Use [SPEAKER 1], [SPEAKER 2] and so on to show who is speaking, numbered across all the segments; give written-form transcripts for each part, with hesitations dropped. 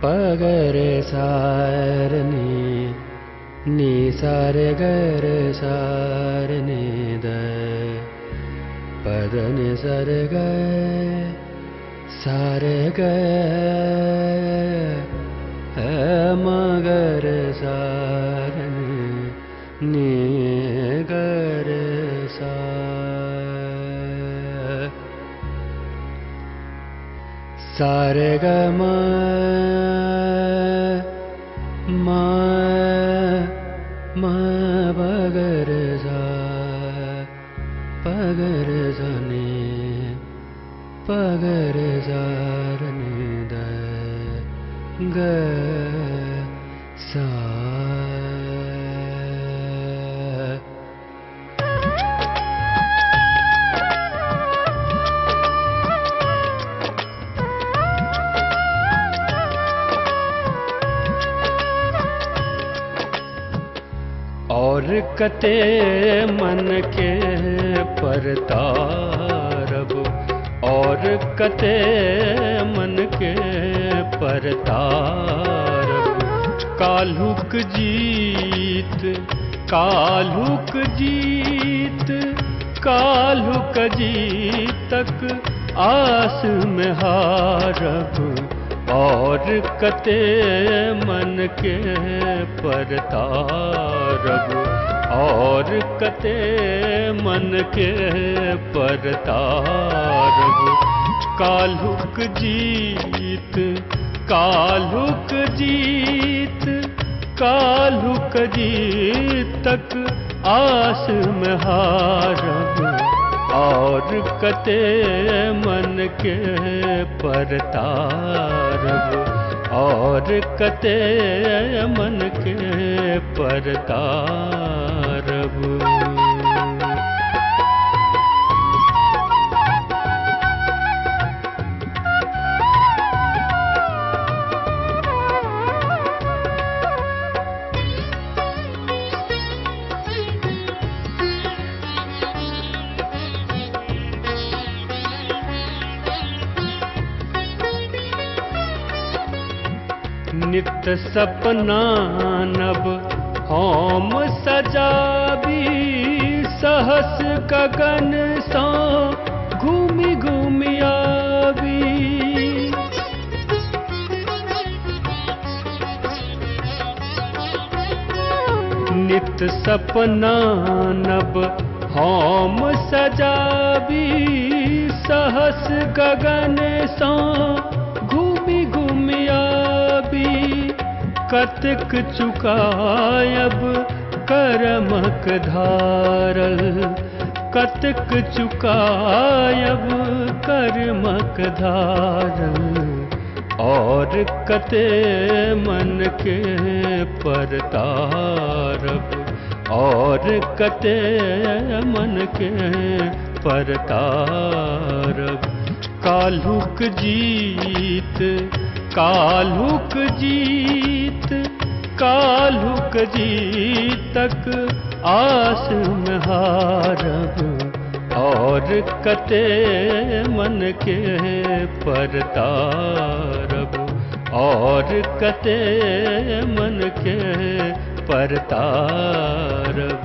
[SPEAKER 1] पगरे सारनी नी सारे गर सारनी द पदनि सर ग सारे ग मगर सारनी नी गर सा सारे ग म बगर सा पगर सने पगर सारने द ग सा और कते मन के परतारब और कते मन के परतारब काल्हुक जीत काल्हुक जीत काल्हुक जीतक आस में हारब और कते मन के परतारब और कते मन के परतारब काल्हुक जीत काल्हुक जीत काल्हुक जीतक आस में हारब और कते मन के परतारब और कते मन के परतारब नित सपना नब हम सजाबी सहस गगन सा घूमि घूमि आबी नित सपना नब हम सजाबी सहस गगन सा घूमि घूमि आबी कतक चुकायब करमक धारल कतक चुकायब करमक धारल और कते मन के परतारब और कते मन के परतारब काल्हुक जीत काल्हुक जीत काल्हुक जीतक आस में हारब और कते मन के परतारब और कते मन के परतारब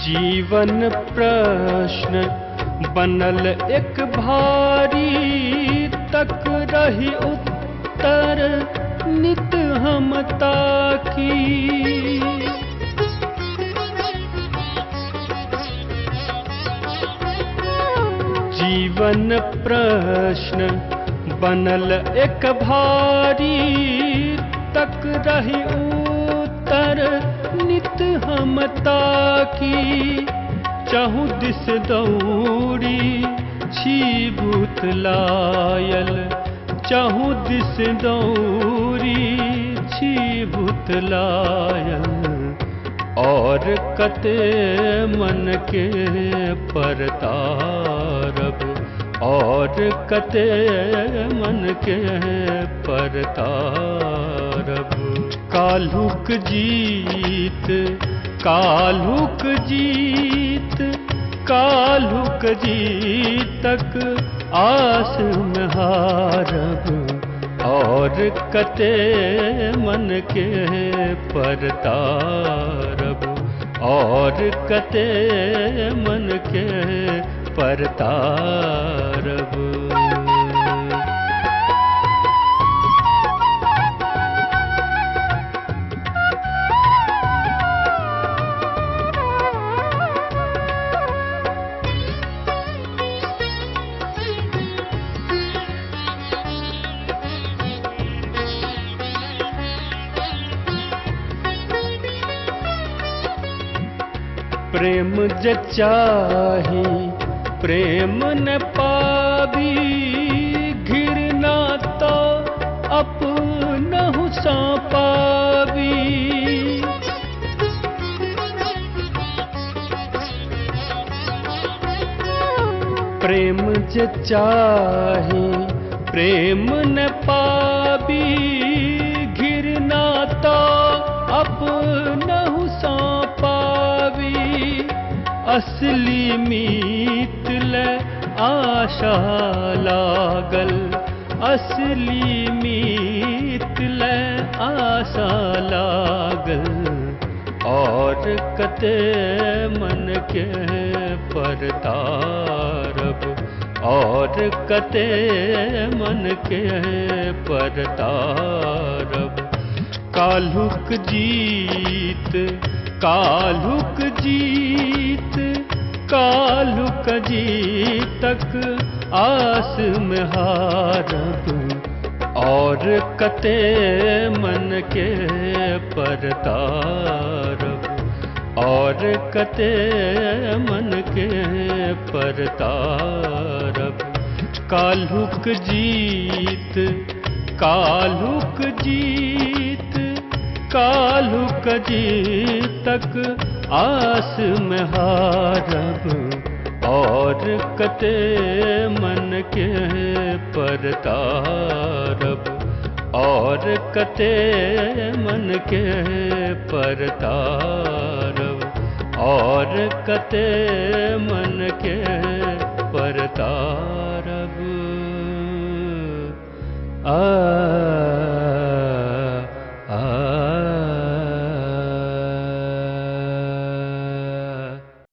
[SPEAKER 1] जीवन प्रश्न बनल एक भारी तक रही उत्तर नित हम ताकी जीवन प्रश्न बनल एक भारी तक रही उत्तर नित हम ताकी चहु दिस दौड़ी छी भूतलायल चाहू दिस दौरी छी भूतलायल और कते मन के परतारब और कते मन के परतारब काल्हुक जीत काल्हुक जीत काल्हुक जीतक आस में हारब और कते मन के परतारब और कते मन के परतारब प्रेम जचाही प्रेम न पावी घिरना तो अपनहु सा पावी प्रेम जचाही प्रेम न पावी घिरना तो अपनहु सा असली मीत ले आशा लागल असली मीत ले आशा लागल और कते मन के परतारब और कते मन के परतारब काल्हुक जीत काल्हुक जीत काल्हुक जीतक आस में हारब और कते मन के परतारब और कते मन के परतारब काल्हुक जीत काल्हुक जीत काल्हुक जीतक आस में हारब और कते मन के परतारब और कते मन के परतारब और कते मन के परतारब